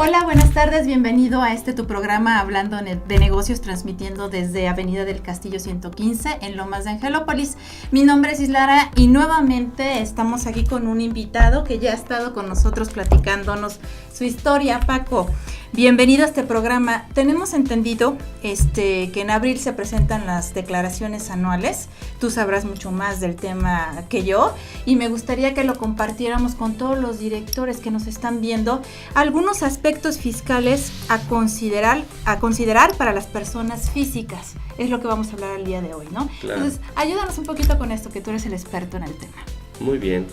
Hola, buenas tardes, bienvenido a tu programa Hablando de Negocios, transmitiendo desde Avenida del Castillo 115 en Lomas de Angelópolis. Mi nombre es Islara y nuevamente estamos aquí con un invitado que ya ha estado con nosotros platicándonos su historia. Paco, bienvenido a este programa. Tenemos entendido que en abril se presentan las declaraciones anuales. Tú sabrás mucho más del tema que yo y me gustaría que lo compartiéramos con todos los directores que nos están viendo algunos aspectos fiscales a considerar para las personas físicas. Es lo que vamos a hablar el día de hoy, ¿no? Claro. Entonces, ayúdanos un poquito con esto, que tú eres el experto en el tema. Muy bien.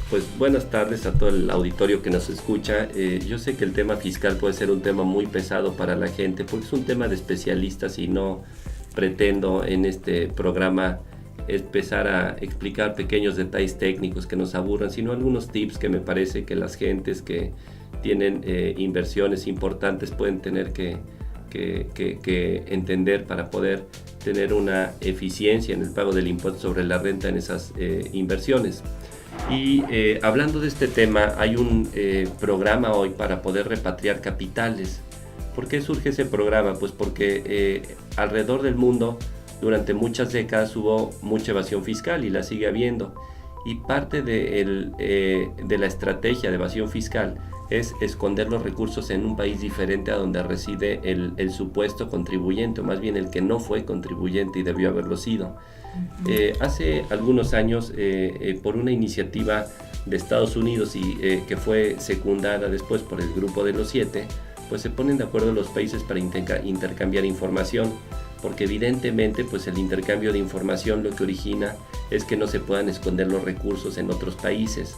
Pues buenas tardes a todo el auditorio que nos escucha. Yo sé que el tema fiscal puede ser un tema muy pesado para la gente porque es un tema de especialistas y no pretendo en este programa empezar a explicar pequeños detalles técnicos que nos aburran, sino algunos tips que me parece que las gentes que tienen inversiones importantes pueden tener que entender para poder tener una eficiencia en el pago del impuesto sobre la renta en esas inversiones. Y hablando de este tema, hay un programa hoy para poder repatriar capitales. ¿Por qué surge ese programa? Pues porque alrededor del mundo durante muchas décadas hubo mucha evasión fiscal y la sigue habiendo. Y parte de la estrategia de evasión fiscal es esconder los recursos en un país diferente a donde reside el supuesto contribuyente, o más bien el que no fue contribuyente y debió haberlo sido. Hace algunos años, por una iniciativa de Estados Unidos y que fue secundada después por el Grupo de los 7, pues se ponen de acuerdo los países para intercambiar información, porque evidentemente pues el intercambio de información lo que origina es que no se puedan esconder los recursos en otros países.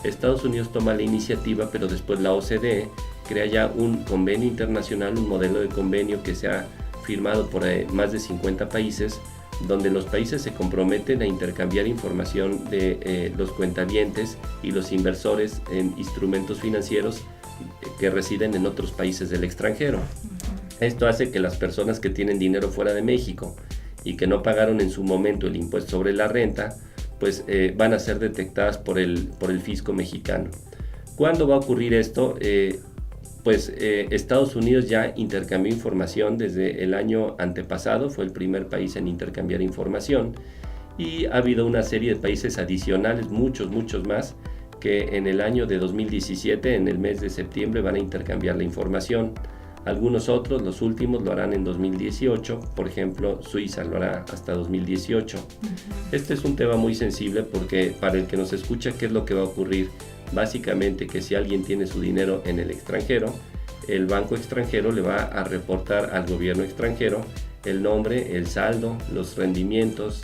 Estados Unidos toma la iniciativa, pero después la OCDE crea ya un convenio internacional, un modelo de convenio que se ha firmado por más de 50 países, donde los países se comprometen a intercambiar información de los cuentavientes y los inversores en instrumentos financieros que residen en otros países del extranjero. Esto hace que las personas que tienen dinero fuera de México y que no pagaron en su momento el impuesto sobre la renta, pues van a ser detectadas por el fisco mexicano. ¿Cuándo va a ocurrir esto? Estados Unidos ya intercambió información desde el año antepasado, fue el primer país en intercambiar información, y ha habido una serie de países adicionales, muchos más, que en el año de 2017, en el mes de septiembre, van a intercambiar la información. Algunos otros, los últimos, lo harán en 2018, por ejemplo, Suiza lo hará hasta 2018. Este es un tema muy sensible porque para el que nos escucha, ¿qué es lo que va a ocurrir? Básicamente que si alguien tiene su dinero en el extranjero, el banco extranjero le va a reportar al gobierno extranjero el nombre, el saldo, los rendimientos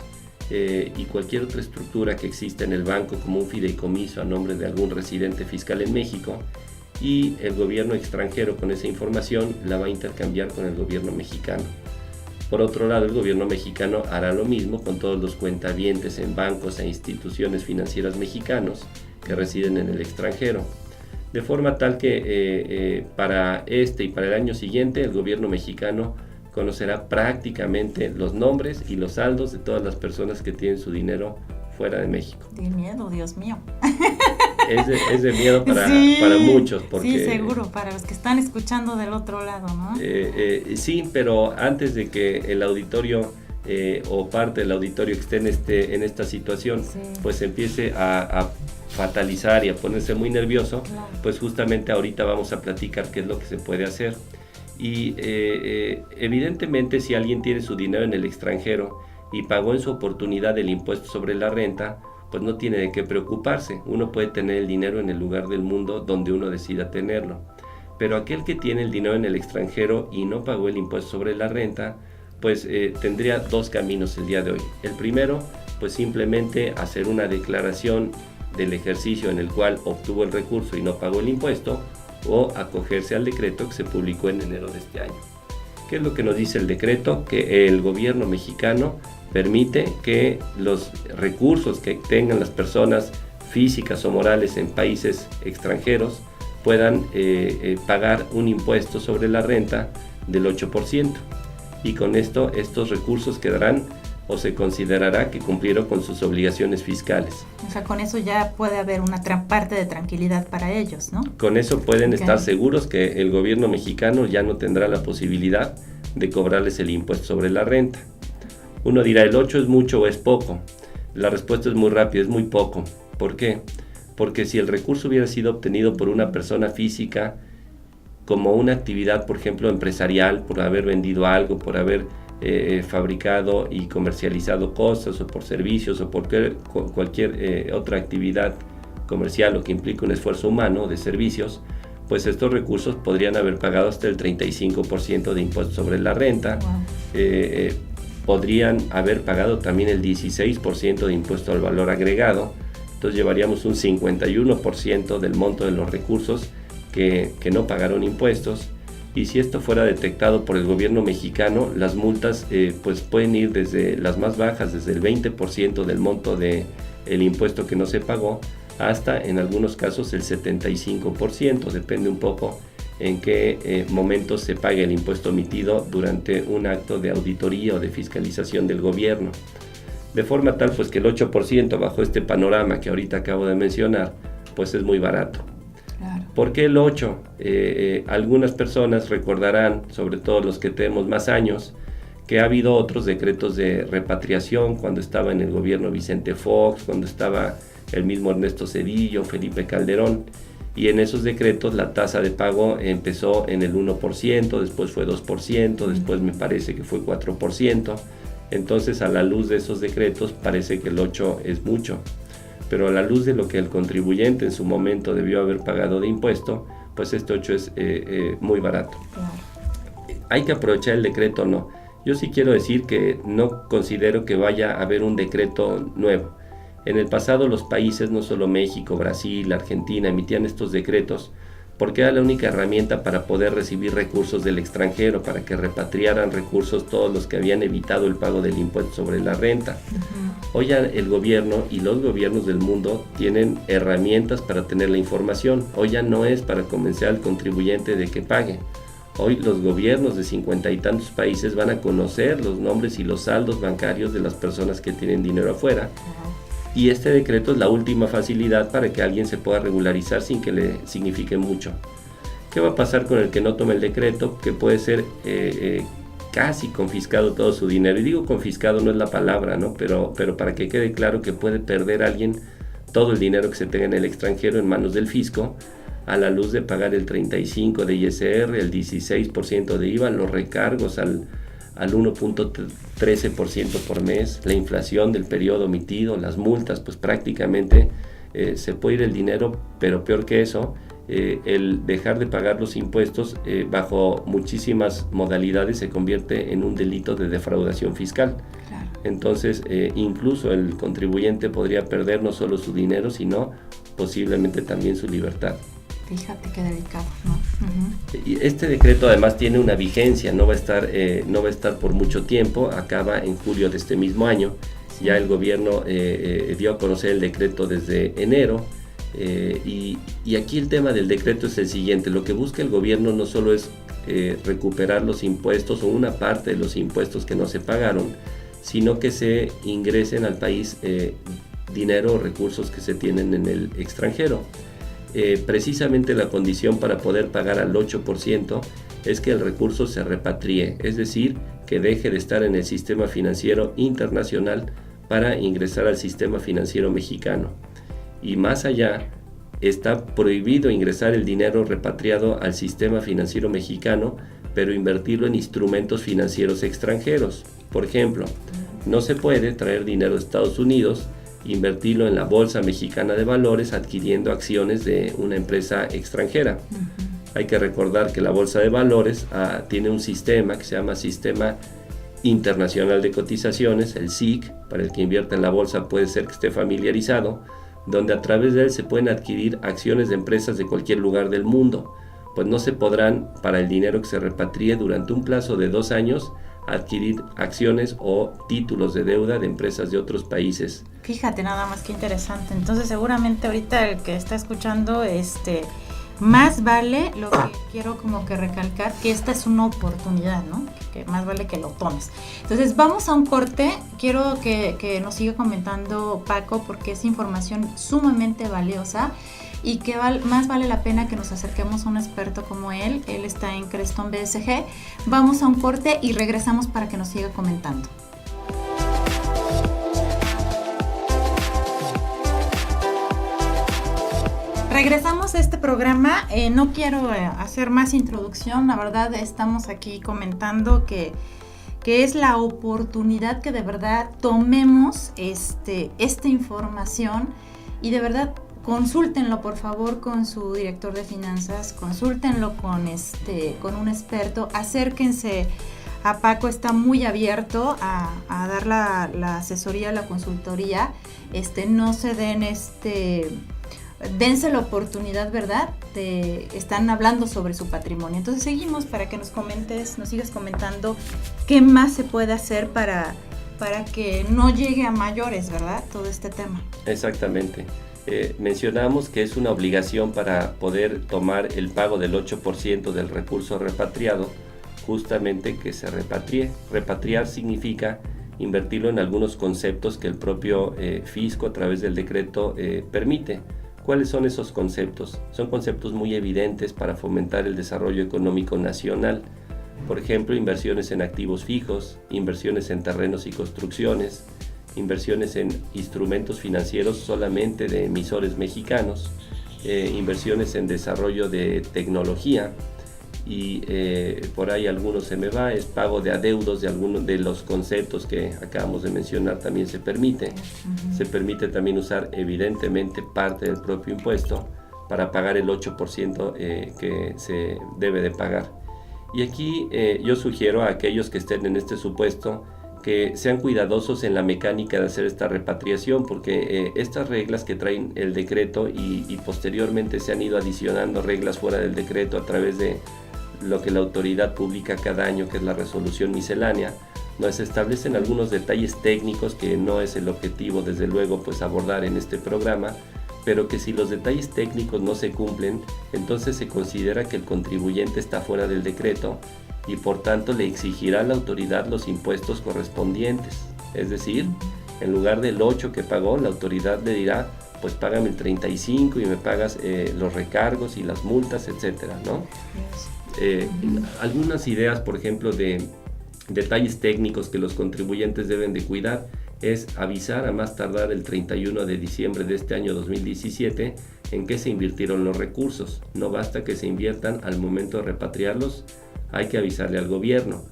y cualquier otra estructura que exista en el banco como un fideicomiso a nombre de algún residente fiscal en México, y el gobierno extranjero con esa información la va a intercambiar con el gobierno mexicano. Por otro lado, el gobierno mexicano hará lo mismo con todos los cuentavientes en bancos e instituciones financieras mexicanos que residen en el extranjero. De forma tal que para este y para el año siguiente el gobierno mexicano conocerá prácticamente los nombres y los saldos de todas las personas que tienen su dinero fuera de México. ¡Qué miedo, Dios mío! Es de miedo para muchos. Porque, sí, seguro, para los que están escuchando del otro lado, ¿no? Sí, pero antes de que el auditorio o parte del auditorio que esté en esta situación, sí, pues empiece a fatalizar y a ponerse muy nervioso, claro, pues justamente ahorita vamos a platicar qué es lo que se puede hacer. Y evidentemente si alguien tiene su dinero en el extranjero y pagó en su oportunidad el impuesto sobre la renta, pues no tiene de qué preocuparse. Uno puede tener el dinero en el lugar del mundo donde uno decida tenerlo. Pero aquel que tiene el dinero en el extranjero y no pagó el impuesto sobre la renta, pues tendría dos caminos el día de hoy. El primero, pues simplemente hacer una declaración del ejercicio en el cual obtuvo el recurso y no pagó el impuesto, o acogerse al decreto que se publicó en enero de este año. ¿Qué es lo que nos dice el decreto? Que el gobierno mexicano permite que los recursos que tengan las personas físicas o morales en países extranjeros puedan pagar un impuesto sobre la renta del 8%, y con esto estos recursos quedarán o se considerará que cumplieron con sus obligaciones fiscales. O sea, con eso ya puede haber una parte de tranquilidad para ellos, ¿no? Con eso pueden estar seguros que el gobierno mexicano ya no tendrá la posibilidad de cobrarles el impuesto sobre la renta. Uno dirá, ¿el 8 es mucho o es poco? La respuesta es muy rápida, es muy poco. ¿Por qué? Porque si el recurso hubiera sido obtenido por una persona física como una actividad, por ejemplo, empresarial, por haber vendido algo, por haber fabricado y comercializado cosas, o por servicios, o por cualquier otra actividad comercial o que implique un esfuerzo humano de servicios, pues estos recursos podrían haber pagado hasta el 35% de impuesto sobre la renta. Wow. Podrían haber pagado también el 16% de impuesto al valor agregado. Entonces llevaríamos un 51% del monto de los recursos que no pagaron impuestos. Y si esto fuera detectado por el gobierno mexicano, las multas pues pueden ir desde las más bajas, desde el 20% del monto del impuesto que no se pagó, hasta en algunos casos el 75%, depende un poco en qué momento se pague el impuesto emitido durante un acto de auditoría o de fiscalización del gobierno. De forma tal pues que el 8% bajo este panorama que ahorita acabo de mencionar, pues es muy barato. Claro. ¿Por qué el 8? Algunas personas recordarán, sobre todo los que tenemos más años, que ha habido otros decretos de repatriación cuando estaba en el gobierno Vicente Fox, cuando estaba el mismo Ernesto Zedillo, Felipe Calderón, y en esos decretos la tasa de pago empezó en el 1%, después fue 2%, después me parece que fue 4%, entonces a la luz de esos decretos parece que el 8 es mucho, pero a la luz de lo que el contribuyente en su momento debió haber pagado de impuesto, pues este 8 es muy barato. Claro. ¿Hay que aprovechar el decreto o no? Yo sí quiero decir que no considero que vaya a haber un decreto nuevo. En el pasado los países, no solo México, Brasil, Argentina, emitían estos decretos porque era la única herramienta para poder recibir recursos del extranjero, para que repatriaran recursos todos los que habían evitado el pago del impuesto sobre la renta. Uh-huh. Hoy ya el gobierno y los gobiernos del mundo tienen herramientas para tener la información. Hoy ya no es para convencer al contribuyente de que pague. Hoy los gobiernos de 50 y tantos países van a conocer los nombres y los saldos bancarios de las personas que tienen dinero afuera. Uh-huh. Y este decreto es la última facilidad para que alguien se pueda regularizar sin que le signifique mucho. ¿Qué va a pasar con el que no tome el decreto? Que puede ser casi confiscado todo su dinero. Y digo confiscado, no es la palabra, ¿no? Pero para que quede claro que puede perder alguien todo el dinero que se tenga en el extranjero en manos del fisco, a la luz de pagar el 35% de ISR, el 16% de IVA, los recargos al 1.13% por mes, la inflación del periodo omitido, las multas, pues prácticamente se puede ir el dinero, pero peor que eso, el dejar de pagar los impuestos bajo muchísimas modalidades se convierte en un delito de defraudación fiscal. Claro. Entonces, incluso el contribuyente podría perder no solo su dinero, sino posiblemente también su libertad. Fíjate qué delicado, ¿no? Uh-huh. Y este decreto además tiene una vigencia, no va a estar por mucho tiempo, acaba en julio de este mismo año. Sí. Ya el gobierno dio a conocer el decreto desde enero, y aquí el tema del decreto es el siguiente: lo que busca el gobierno no solo es recuperar los impuestos o una parte de los impuestos que no se pagaron, sino que se ingresen al país dinero o recursos que se tienen en el extranjero. Precisamente la condición para poder pagar al 8% es que el recurso se repatrie, es decir, que deje de estar en el sistema financiero internacional para ingresar al sistema financiero mexicano. Y más allá, está prohibido ingresar el dinero repatriado al sistema financiero mexicano, pero invertirlo en instrumentos financieros extranjeros. Por ejemplo, no se puede traer dinero de Estados Unidos, invertirlo en la Bolsa Mexicana de Valores adquiriendo acciones de una empresa extranjera. Uh-huh. Hay que recordar que la Bolsa de Valores tiene un sistema que se llama Sistema Internacional de Cotizaciones, el SIC. Para el que invierta en la bolsa puede ser que esté familiarizado, donde a través de él se pueden adquirir acciones de empresas de cualquier lugar del mundo. Pues no se podrán, para el dinero que se repatrie durante un plazo de 2 años, adquirir acciones o títulos de deuda de empresas de otros países. Fíjate nada más que interesante. Entonces seguramente ahorita el que está escuchando más vale, lo que quiero como que recalcar, que esta es una oportunidad, ¿no? Que más vale que lo tomes. Entonces vamos a un corte, quiero que nos siga comentando Paco, porque es información sumamente valiosa y que más vale la pena que nos acerquemos a un experto como él está en Crestón BSG. Vamos a un corte y regresamos para que nos siga comentando. Regresamos a este programa, no quiero hacer más introducción, la verdad estamos aquí comentando que es la oportunidad que de verdad tomemos esta información y de verdad consúltenlo por favor con su director de finanzas, consúltenlo con un experto, acérquense a Paco, está muy abierto a dar la asesoría, la consultoría, no se den dense la oportunidad, ¿verdad? Están hablando sobre su patrimonio. Entonces seguimos para que nos sigas comentando qué más se puede hacer para que no llegue a mayores, ¿verdad? Todo este tema. Exactamente. Mencionamos que es una obligación para poder tomar el pago del 8% del recurso repatriado, justamente que se repatrie. Repatriar significa invertirlo en algunos conceptos que el propio fisco a través del decreto permite. ¿Cuáles son esos conceptos? Son conceptos muy evidentes para fomentar el desarrollo económico nacional. Por ejemplo, inversiones en activos fijos, inversiones en terrenos y construcciones, inversiones en instrumentos financieros solamente de emisores mexicanos, inversiones en desarrollo de tecnología y por ahí algunos se me va, es pago de adeudos de algunos de los conceptos que acabamos de mencionar también se permite. Se permite también usar evidentemente parte del propio impuesto para pagar el 8% que se debe de pagar. Y aquí yo sugiero a aquellos que estén en este supuesto que sean cuidadosos en la mecánica de hacer esta repatriación, porque estas reglas que traen el decreto y posteriormente se han ido adicionando reglas fuera del decreto a través de lo que la autoridad publica cada año, que es la resolución miscelánea, nos establecen algunos detalles técnicos que no es el objetivo desde luego pues abordar en este programa, pero que si los detalles técnicos no se cumplen, entonces se considera que el contribuyente está fuera del decreto y por tanto le exigirá a la autoridad los impuestos correspondientes. Es decir, en lugar del 8 que pagó, la autoridad le dirá, pues págame el 35 y me pagas los recargos y las multas, etcétera, ¿no? Algunas ideas, por ejemplo, de detalles técnicos que los contribuyentes deben de cuidar es avisar a más tardar el 31 de diciembre de este año 2017 en qué se invirtieron los recursos. No basta que se inviertan al momento de repatriarlos, hay que avisarle al gobierno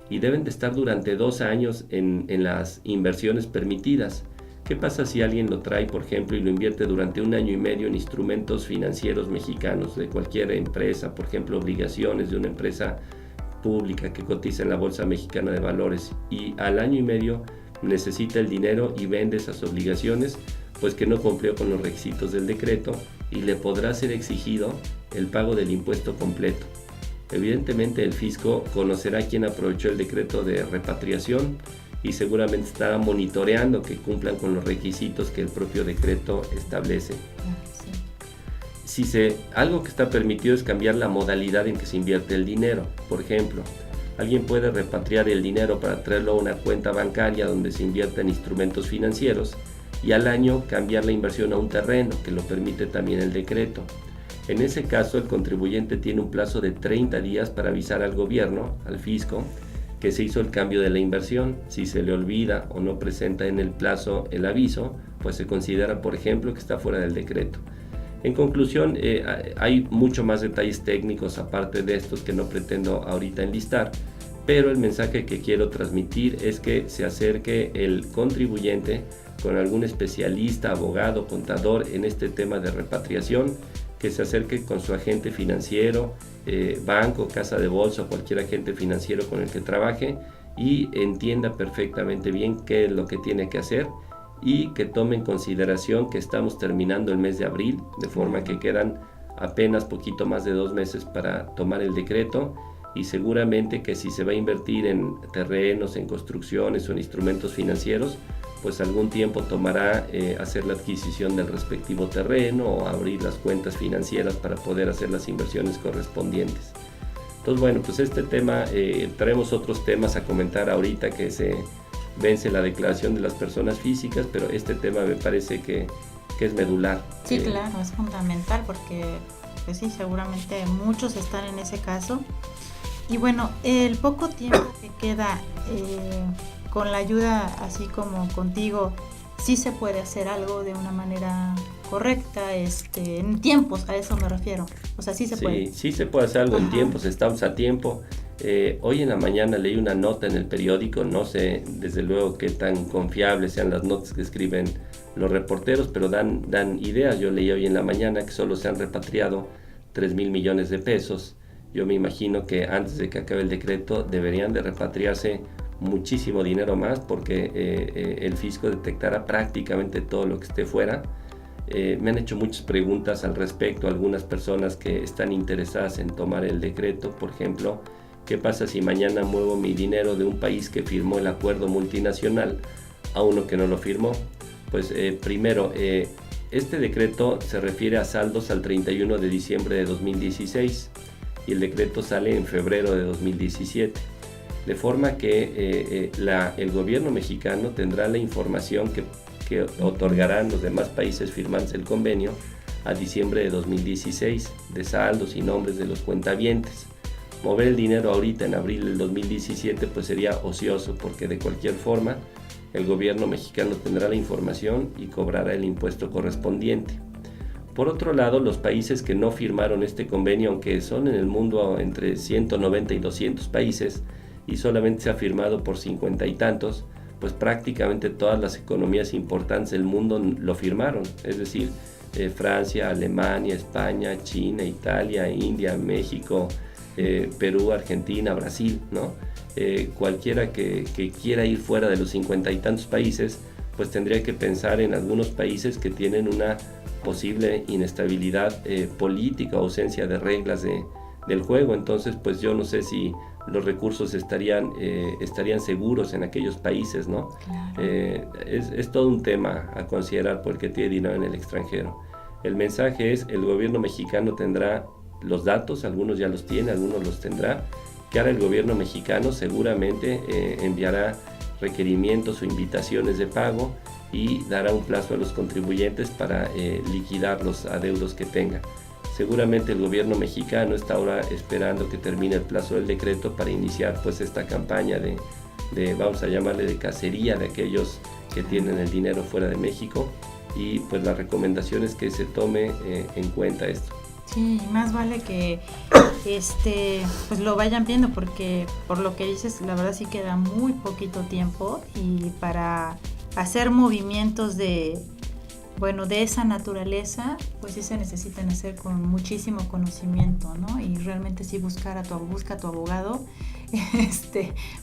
y deben de estar durante 2 años en las inversiones permitidas. ¿Qué pasa si alguien lo trae, por ejemplo, y lo invierte durante 1 año y medio en instrumentos financieros mexicanos de cualquier empresa, por ejemplo, obligaciones de una empresa pública que cotiza en la Bolsa Mexicana de Valores, y al año y medio necesita el dinero y vende esas obligaciones, pues que no cumplió con los requisitos del decreto y le podrá ser exigido el pago del impuesto completo? Evidentemente el fisco conocerá quién aprovechó el decreto de repatriación y seguramente estará monitoreando que cumplan con los requisitos que el propio decreto establece. Sí. Algo que está permitido es cambiar la modalidad en que se invierte el dinero. Por ejemplo, alguien puede repatriar el dinero para traerlo a una cuenta bancaria donde se invierta en instrumentos financieros y al año cambiar la inversión a un terreno, que lo permite también el decreto. En ese caso, el contribuyente tiene un plazo de 30 días para avisar al gobierno, al fisco, que se hizo el cambio de la inversión. Si se le olvida o no presenta en el plazo el aviso, pues se considera, por ejemplo, que está fuera del decreto. En conclusión, hay mucho más detalles técnicos aparte de estos que no pretendo ahorita enlistar, pero el mensaje que quiero transmitir es que se acerque el contribuyente con algún especialista, abogado, contador en este tema de repatriación, que se acerque con su agente financiero, banco, casa de bolsa o cualquier agente financiero con el que trabaje y entienda perfectamente bien qué es lo que tiene que hacer y que tome en consideración que estamos terminando el mes de abril, de forma que quedan apenas poquito más de 2 meses para tomar el decreto y seguramente que si se va a invertir en terrenos, en construcciones o en instrumentos financieros, pues algún tiempo tomará hacer la adquisición del respectivo terreno o abrir las cuentas financieras para poder hacer las inversiones correspondientes. Entonces, bueno, pues este tema, traemos otros temas a comentar ahorita que se vence la declaración de las personas físicas, pero este tema me parece que es medular. Sí, claro, es fundamental porque, pues sí, seguramente muchos están en ese caso. Y bueno, el poco tiempo que queda, con la ayuda así como contigo, sí se puede hacer algo de una manera correcta, en tiempos, a eso me refiero. O sea, sí se puede. Sí se puede hacer algo en tiempos, estamos a tiempo. Hoy en la mañana leí una nota en el periódico, no sé desde luego qué tan confiables sean las notas que escriben los reporteros, pero dan ideas. Yo leí hoy en la mañana que solo se han repatriado 3,000 millones de pesos. Yo me imagino que antes de que acabe el decreto deberían de repatriarse muchísimo dinero más, porque el fisco detectará prácticamente todo lo que esté fuera. Me han hecho muchas preguntas al respecto, algunas personas que están interesadas en tomar el decreto. Por ejemplo, ¿qué pasa si mañana muevo mi dinero de un país que firmó el acuerdo multinacional a uno que no lo firmó? Pues primero, este decreto se refiere a saldos al 31 de diciembre de 2016 y el decreto sale en febrero de 2017. De forma que el gobierno mexicano tendrá la información que otorgarán los demás países firmantes del convenio a diciembre de 2016 de saldos y nombres de los cuentavientes. Mover el dinero ahorita en abril del 2017 pues sería ocioso, porque de cualquier forma el gobierno mexicano tendrá la información y cobrará el impuesto correspondiente. Por otro lado, los países que no firmaron este convenio, aunque son en el mundo entre 190 y 200 países, y solamente se ha firmado por 50 y tantos, pues prácticamente todas las economías importantes del mundo lo firmaron. Es decir, Francia, Alemania, España, China, Italia, India, México, Perú, Argentina, Brasil, ¿no? Cualquiera que quiera ir fuera de los 50 y tantos países, pues tendría que pensar en algunos países que tienen una posible inestabilidad política, ausencia de reglas del juego. Entonces, pues yo no sé si los recursos estarían seguros en aquellos países, ¿no? Claro. Es todo un tema a considerar por el que tiene dinero en el extranjero. El mensaje es: el gobierno mexicano tendrá los datos, algunos ya los tiene, algunos los tendrá, que ahora el gobierno mexicano seguramente enviará requerimientos o invitaciones de pago y dará un plazo a los contribuyentes para liquidar los adeudos que tengan. Seguramente el gobierno mexicano está ahora esperando que termine el plazo del decreto para iniciar pues esta campaña de vamos a llamarle de cacería de aquellos que tienen el dinero fuera de México, y pues la recomendación es que se tome en cuenta esto. Sí, más vale que pues lo vayan viendo, porque por lo que dices, la verdad sí queda muy poquito tiempo, y para hacer movimientos de esa naturaleza, pues sí se necesitan hacer con muchísimo conocimiento, ¿no? Y realmente sí busca a tu abogado,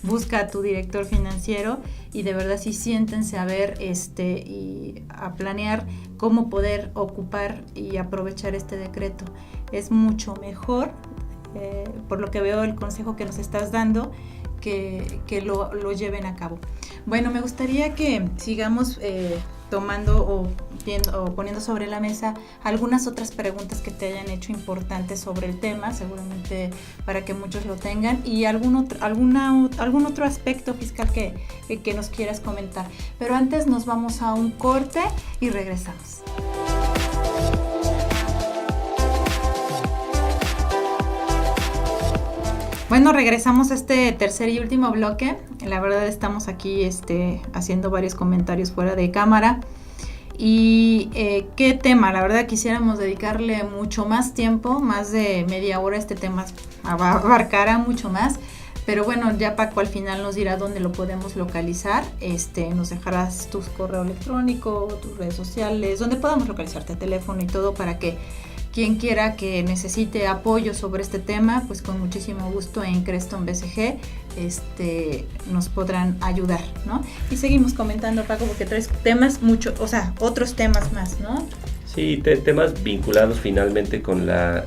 busca a tu director financiero, y de verdad sí siéntense a ver y a planear cómo poder ocupar y aprovechar este decreto. Es mucho mejor, por lo que veo el consejo que nos estás dando, que lo lleven a cabo. Bueno, me gustaría que sigamos tomando o poniendo sobre la mesa algunas otras preguntas que te hayan hecho importantes sobre el tema, seguramente para que muchos lo tengan, y algún otro aspecto fiscal que nos quieras comentar. Pero antes nos vamos a un corte y regresamos. Bueno, regresamos a este tercer y último bloque. La verdad estamos aquí haciendo varios comentarios fuera de cámara. Y qué tema, la verdad quisiéramos dedicarle mucho más tiempo, más de media hora. Este tema abarcará mucho más. Pero bueno, ya Paco al final nos dirá dónde lo podemos localizar. Nos dejarás tu correo electrónico, tus redes sociales, donde podamos localizarte, teléfono y todo, para que quien quiera que necesite apoyo sobre este tema, pues con muchísimo gusto en Creston BCG nos podrán ayudar, ¿no? Y seguimos comentando, Paco, porque traes temas otros temas más, ¿no? Sí, temas vinculados finalmente con la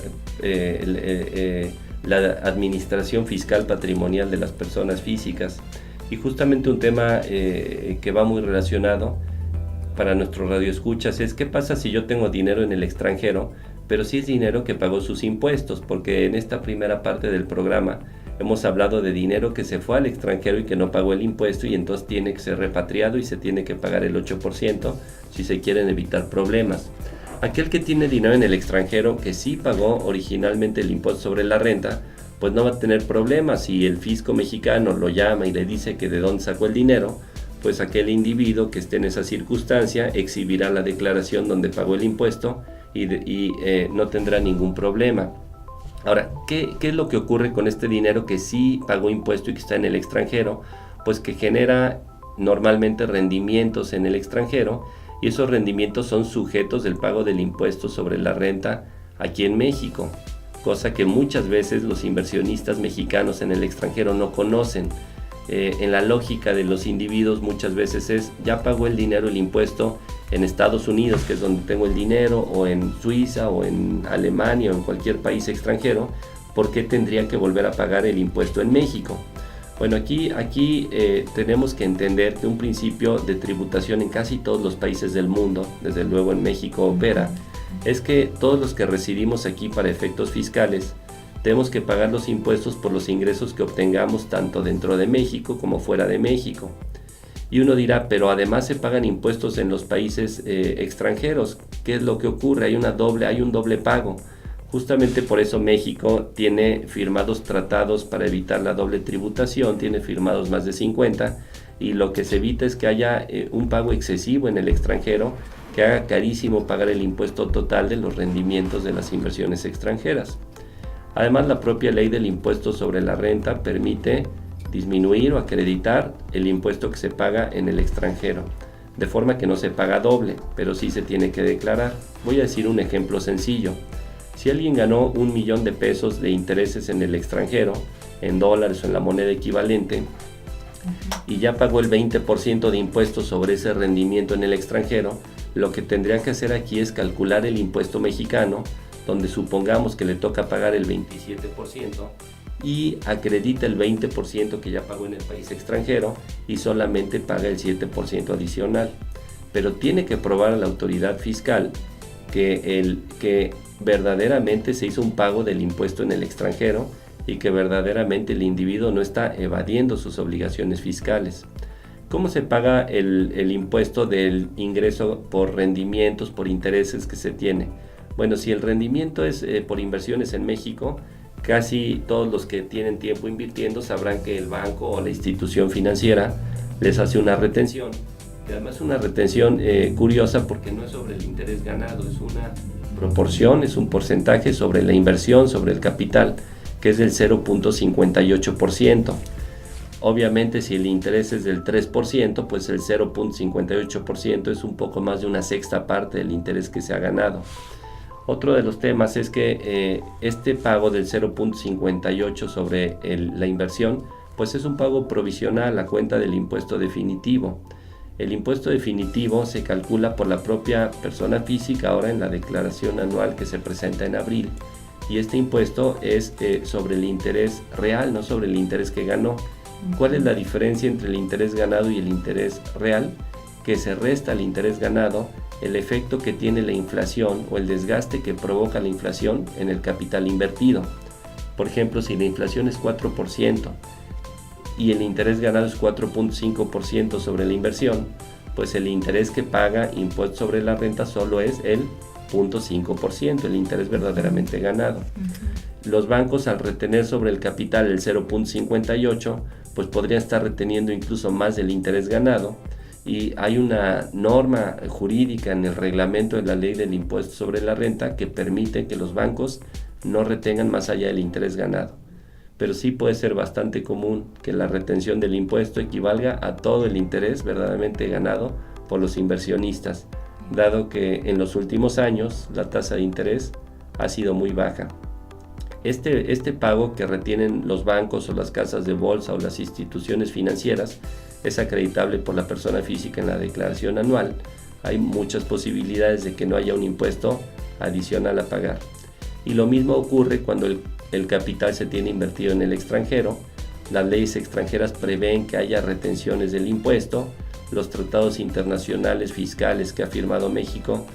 administración fiscal patrimonial de las personas físicas. Y justamente un tema que va muy relacionado para nuestros radioescuchas es qué pasa si yo tengo dinero en el extranjero, pero sí es dinero que pagó sus impuestos, porque en esta primera parte del programa hemos hablado de dinero que se fue al extranjero y que no pagó el impuesto y entonces tiene que ser repatriado y se tiene que pagar el 8% si se quieren evitar problemas. Aquel que tiene dinero en el extranjero que sí pagó originalmente el impuesto sobre la renta, pues no va a tener problemas. Si el fisco mexicano lo llama y le dice que de dónde sacó el dinero, pues aquel individuo que esté en esa circunstancia exhibirá la declaración donde pagó el impuesto y no tendrá ningún problema. Ahora, ¿qué es lo que ocurre con este dinero que sí pagó impuesto y que está en el extranjero? Pues que genera normalmente rendimientos en el extranjero, y esos rendimientos son sujetos del pago del impuesto sobre la renta aquí en México, cosa que muchas veces los inversionistas mexicanos en el extranjero no conocen. En la lógica de los individuos muchas veces es, ya pagó el dinero, el impuesto en Estados Unidos, que es donde tengo el dinero, o en Suiza, o en Alemania, o en cualquier país extranjero, ¿por qué tendría que volver a pagar el impuesto en México? Bueno, aquí tenemos que entender que un principio de tributación en casi todos los países del mundo, desde luego en México opera, es que todos los que residimos aquí para efectos fiscales, tenemos que pagar los impuestos por los ingresos que obtengamos tanto dentro de México como fuera de México. Y uno dirá, pero además se pagan impuestos en los países extranjeros. ¿Qué es lo que ocurre? Hay un doble pago. Justamente por eso México tiene firmados tratados para evitar la doble tributación, tiene firmados más de 50, y lo que se evita es que haya un pago excesivo en el extranjero que haga carísimo pagar el impuesto total de los rendimientos de las inversiones extranjeras. Además, la propia ley del impuesto sobre la renta permite disminuir o acreditar el impuesto que se paga en el extranjero, de forma que no se paga doble, pero sí se tiene que declarar. Voy a decir un ejemplo sencillo. Si alguien ganó $1,000,000 de pesos de intereses en el extranjero, en dólares o en la moneda equivalente, y ya pagó el 20% de impuestos sobre ese rendimiento en el extranjero, lo que tendría que hacer aquí es calcular el impuesto mexicano, donde supongamos que le toca pagar el 27% y acredita el 20% que ya pagó en el país extranjero y solamente paga el 7% adicional. Pero tiene que probar a la autoridad fiscal que verdaderamente se hizo un pago del impuesto en el extranjero y que verdaderamente el individuo no está evadiendo sus obligaciones fiscales. ¿Cómo se paga el impuesto del ingreso por rendimientos, por intereses que se tiene? Bueno, si el rendimiento es por inversiones en México, casi todos los que tienen tiempo invirtiendo sabrán que el banco o la institución financiera les hace una retención. Y además una retención curiosa, porque no es sobre el interés ganado, es una proporción, es un porcentaje sobre la inversión, sobre el capital, que es del 0.58%. Obviamente, si el interés es del 3%, pues el 0.58% es un poco más de una sexta parte del interés que se ha ganado. Otro de los temas es que este pago del 0.58 sobre la inversión, pues es un pago provisional a cuenta del impuesto definitivo. El impuesto definitivo se calcula por la propia persona física ahora en la declaración anual que se presenta en abril, y este impuesto es sobre el interés real, no sobre el interés que ganó. ¿Cuál es la diferencia entre el interés ganado y el interés real? Que se resta al interés ganado el efecto que tiene la inflación o el desgaste que provoca la inflación en el capital invertido. Por ejemplo, si la inflación es 4% y el interés ganado es 4.5% sobre la inversión, pues el interés que paga impuesto sobre la renta solo es el 0.5%, el interés verdaderamente ganado. Los bancos, al retener sobre el capital el 0.58, pues podrían estar reteniendo incluso más del interés ganado, y hay una norma jurídica en el reglamento de la ley del impuesto sobre la renta que permite que los bancos no retengan más allá del interés ganado. Pero sí puede ser bastante común que la retención del impuesto equivalga a todo el interés verdaderamente ganado por los inversionistas, dado que en los últimos años la tasa de interés ha sido muy baja. Este pago que retienen los bancos o las casas de bolsa o las instituciones financieras es acreditable por la persona física en la declaración anual. Hay muchas posibilidades de que no haya un impuesto adicional a pagar. Y lo mismo ocurre cuando el capital se tiene invertido en el extranjero. las leyes extranjeras prevén que haya retenciones del impuesto. Los tratados internacionales fiscales que ha firmado México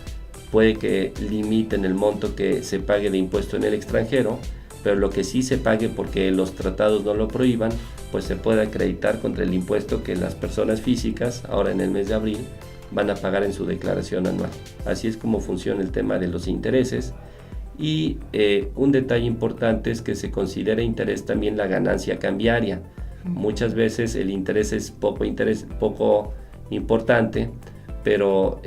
puede que limiten el monto que se pague de impuesto en el extranjero, pero lo que sí se pague, porque los tratados no lo prohíban, pues se puede acreditar contra el impuesto que las personas físicas, ahora en el mes de abril, van a pagar en su declaración anual. Así es como funciona el tema de los intereses. Y un detalle importante es que se considera interés también la ganancia cambiaria. Muchas veces el interés es poco importante, pero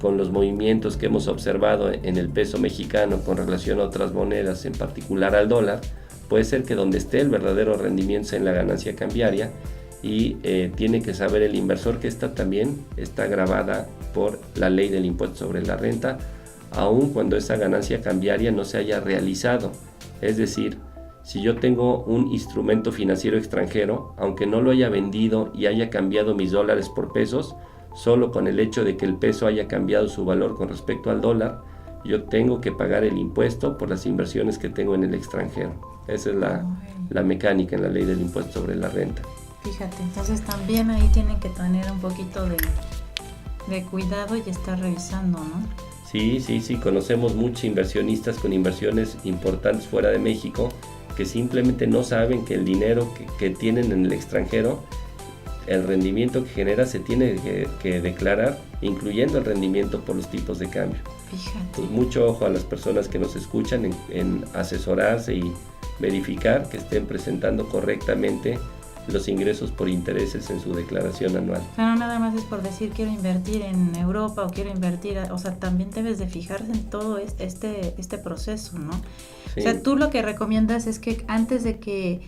con los movimientos que hemos observado en el peso mexicano con relación a otras monedas, en particular al dólar, puede ser que donde esté el verdadero rendimiento sea en la ganancia cambiaria, y tiene que saber el inversor que esta también está gravada por la ley del impuesto sobre la renta, aun cuando esa ganancia cambiaria no se haya realizado. Es decir, si yo tengo un instrumento financiero extranjero, aunque no lo haya vendido y haya cambiado mis dólares por pesos, solo con el hecho de que el peso haya cambiado su valor con respecto al dólar, yo tengo que pagar el impuesto por las inversiones que tengo en el extranjero. Esa es la mecánica en la ley del impuesto sobre la renta. Fíjate, entonces también ahí tienen que tener un poquito de cuidado y estar revisando, ¿no? Sí, conocemos muchos inversionistas con inversiones importantes fuera de México que simplemente no saben que el dinero que tienen en el extranjero, el rendimiento que genera se tiene que declarar, incluyendo el rendimiento por los tipos de cambio. Fíjate. Pues mucho ojo a las personas que nos escuchan en asesorarse y verificar que estén presentando correctamente los ingresos por intereses en su declaración anual. Claro, nada más es por decir quiero invertir en Europa o quiero invertir, o sea, también debes de fijarse en todo este proceso, ¿no? Sí. O sea, tú lo que recomiendas es que antes de que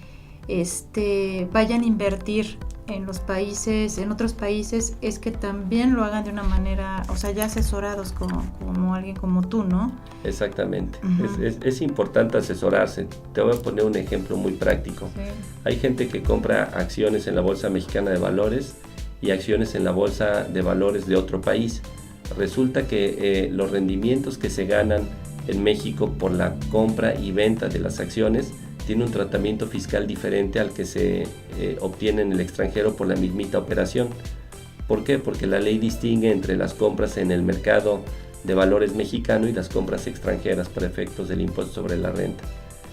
vayan a invertir en otros países, es que también lo hagan de una manera, o sea, ya asesorados como alguien como tú, ¿no? Exactamente. Uh-huh. Es importante asesorarse. Te voy a poner un ejemplo muy práctico. Sí. Hay gente que compra acciones en la Bolsa Mexicana de Valores y acciones en la Bolsa de Valores de otro país. Resulta que los rendimientos que se ganan en México por la compra y venta de las acciones tiene un tratamiento fiscal diferente al que se obtiene en el extranjero por la mismita operación. ¿Por qué? Porque la ley distingue entre las compras en el mercado de valores mexicano y las compras extranjeras para efectos del impuesto sobre la renta.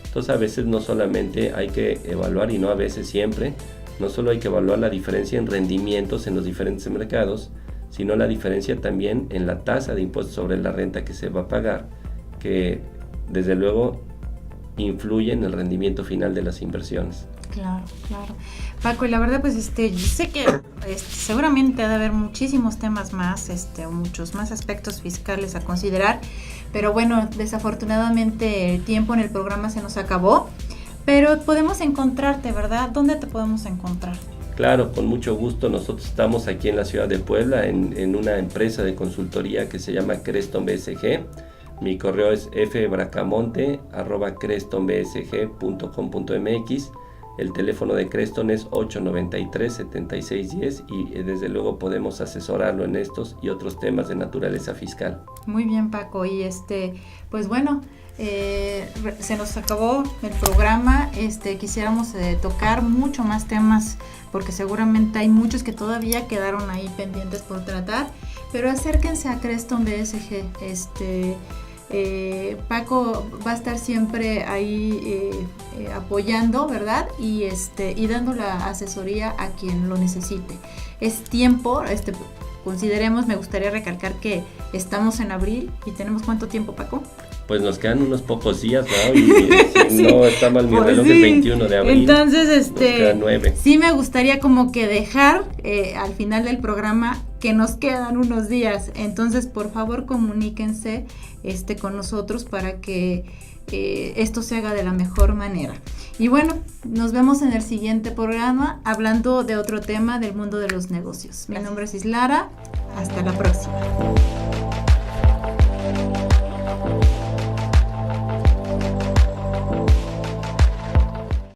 Entonces a veces no solamente hay que evaluar, y no a veces, siempre, no solo hay que evaluar la diferencia en rendimientos en los diferentes mercados, sino la diferencia también en la tasa de impuesto sobre la renta que se va a pagar, que desde luego influye en el rendimiento final de las inversiones. Claro. Paco, y la verdad pues yo sé que seguramente ha de haber muchísimos temas más, o muchos más aspectos fiscales a considerar, pero bueno, desafortunadamente el tiempo en el programa se nos acabó, pero podemos encontrarte, ¿verdad? ¿Dónde te podemos encontrar? Claro, con mucho gusto. Nosotros estamos aquí en la ciudad de Puebla en una empresa de consultoría que se llama Creston BSG. Mi correo es fbracamonte@crestonbsg.com.mx. El teléfono de Creston es 893-7610 y desde luego podemos asesorarlo en estos y otros temas de naturaleza fiscal. Muy bien, Paco. Y pues bueno, se nos acabó el programa. Quisiéramos tocar mucho más temas porque seguramente hay muchos que todavía quedaron ahí pendientes por tratar, pero acérquense a Creston BSG. Paco va a estar siempre ahí apoyando, ¿verdad? Y dando la asesoría a quien lo necesite. Es tiempo, consideremos, me gustaría recalcar que estamos en abril y tenemos ¿cuánto tiempo, Paco? Pues nos quedan unos pocos días, ¿no? Y si sí. No está mal mi reloj, el 21 de abril. Entonces, nos quedan 9. Sí me gustaría como que dejar al final del programa que nos quedan unos días. Entonces, por favor, comuníquense con nosotros para que esto se haga de la mejor manera. Y bueno, nos vemos en el siguiente programa hablando de otro tema del mundo de los negocios. Mi nombre es Islara. Hasta la próxima.